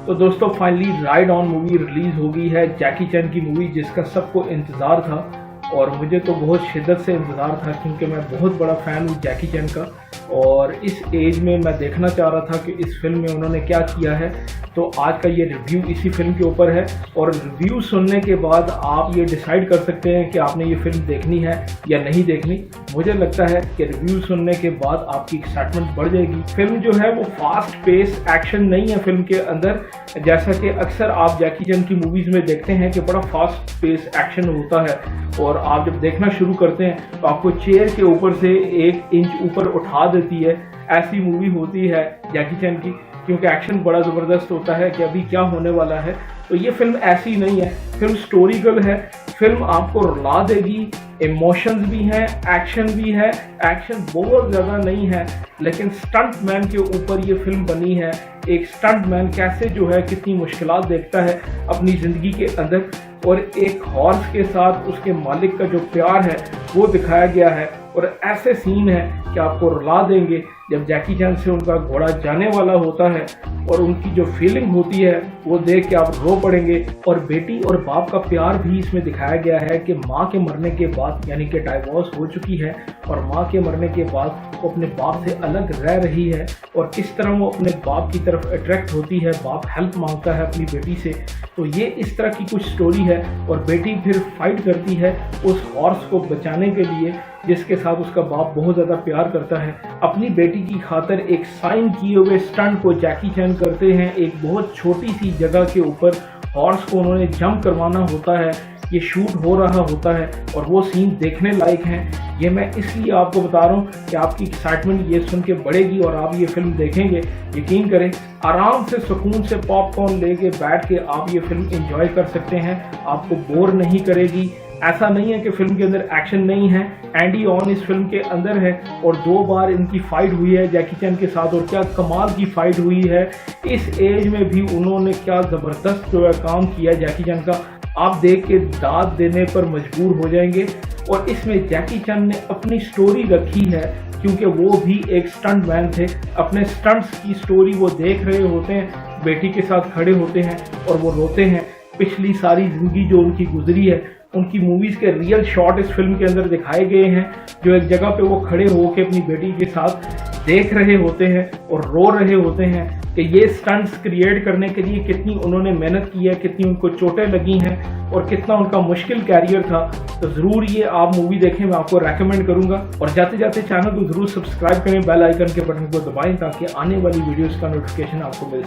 तो दोस्तों finally ride on movie release हो गई है, जैकी चैन की मूवी जिसका सबको इंतज़ार था और मुझे तो बहुत शिद्दत से इंतज़ार था क्योंकि मैं बहुत बड़ा फ़ैन हूँ जैकी चैन का। और इस एज में मैं देखना चाह रहा था कि इस फिल्म में उन्होंने क्या किया है। तो आज का ये रिव्यू इसी फिल्म के ऊपर है और रिव्यू सुनने के बाद आप ये डिसाइड कर सकते हैं कि आपने ये फिल्म देखनी है या नहीं देखनी। मुझे लगता है कि रिव्यू सुनने के बाद आपकी एक्साइटमेंट बढ़ जाएगी। फिल्म जो है वो फास्ट पेस एक्शन नहीं है फिल्म के अंदर, जैसा कि अक्सर आप जैकी चैन की मूवीज़ में देखते हैं कि बड़ा फास्ट पेस एक्शन होता है और आप जब देखना शुरू करते हैं तो आपको चेयर के ऊपर से 1 इंच ऊपर उठा देती है। ऐसी मूवी होती है जैकी चैन की, क्योंकि एक्शन बड़ा ज़बरदस्त होता है कि अभी क्या होने वाला है। तो ये फिल्म ऐसी नहीं है, फिल्म स्टोरिकल है। फिल्म आपको रुला देगी, इमोशंस भी हैं, एक्शन भी है। एक्शन बहुत ज़्यादा नहीं है लेकिन स्टंट मैन के ऊपर ये फिल्म बनी है। एक स्टंट मैन कैसे जो है कितनी मुश्किलात देखता है अपनी ज़िंदगी के अंदर और एक हॉर्स के साथ उसके मालिक का जो प्यार है वो दिखाया गया है। और ऐसे सीन है कि आपको रुला देंगे जब जैकी चैन से उनका घोड़ा जाने वाला होता है और उनकी जो फीलिंग होती है वो देख के आप रो पड़ेंगे। और बेटी और बाप का प्यार भी इसमें दिखाया गया है कि माँ के मरने के बाद, यानी कि डाइवोर्स हो चुकी है और माँ के मरने के बाद वो अपने बाप से अलग रह रही है और किस तरह वो अपने बाप की तरफ अट्रैक्ट होती है। बाप हेल्प मांगता है अपनी बेटी से। तो ये इस तरह की कुछ स्टोरी है और बेटी फिर फाइट करती है उस हॉर्स को बचाने के लिए जिसके साथ उसका बाप बहुत ज़्यादा प्यार करता है। अपनी बेटी की खातिर एक साइन किए हुए स्टंट को जैकी चैन करते हैं। एक बहुत छोटी सी जगह के ऊपर हॉर्स को उन्होंने जंप करवाना होता है, ये शूट हो रहा होता है और वो सीन देखने लायक हैं। ये मैं इसलिए आपको बता रहा हूँ कि आपकी एक्साइटमेंट ये सुन के बढ़ेगी और आप ये फिल्म देखेंगे। यकीन करें, आराम से सुकून से पॉपकॉर्न लेके बैठ के आप ये फिल्म एंजॉय कर सकते हैं, आपको बोर नहीं करेगी। ऐसा नहीं है कि फिल्म के अंदर एक्शन नहीं है। एंडी ऑन इस फिल्म के अंदर है और 2 बार इनकी फाइट हुई है जैकी चैन के साथ और क्या कमाल की फाइट हुई है। इस एज में भी उन्होंने क्या ज़बरदस्त जो है काम किया जैकी चैन का, आप देख के दाद देने पर मजबूर हो जाएंगे। और इसमें जैकी चैन ने अपनी स्टोरी रखी है क्योंकि वो भी एक स्टंट मैन थे। अपने स्टंट्स की स्टोरी वो देख रहे होते हैं, बेटी के साथ खड़े होते हैं और वो रोते हैं। पिछली सारी ज़िंदगी जो उनकी गुजरी है, उनकी मूवीज़ के रियल शॉट इस फिल्म के अंदर दिखाए गए हैं, जो एक जगह पे वो खड़े होकर अपनी बेटी के साथ देख रहे होते हैं और रो रहे होते हैं कि ये स्टंट्स क्रिएट करने के लिए कितनी उन्होंने मेहनत की है, कितनी उनको चोटें लगी हैं और कितना उनका मुश्किल कैरियर था। तो ज़रूर ये आप मूवी देखें, मैं आपको रेकमेंड करूँगा। और जाते जाते चैनल को ज़रूर सब्सक्राइब करें, बेल आइकन के बटन को दबाएं ताकि आने वाली वीडियोज़ का नोटिफिकेशन आपको मिल सके।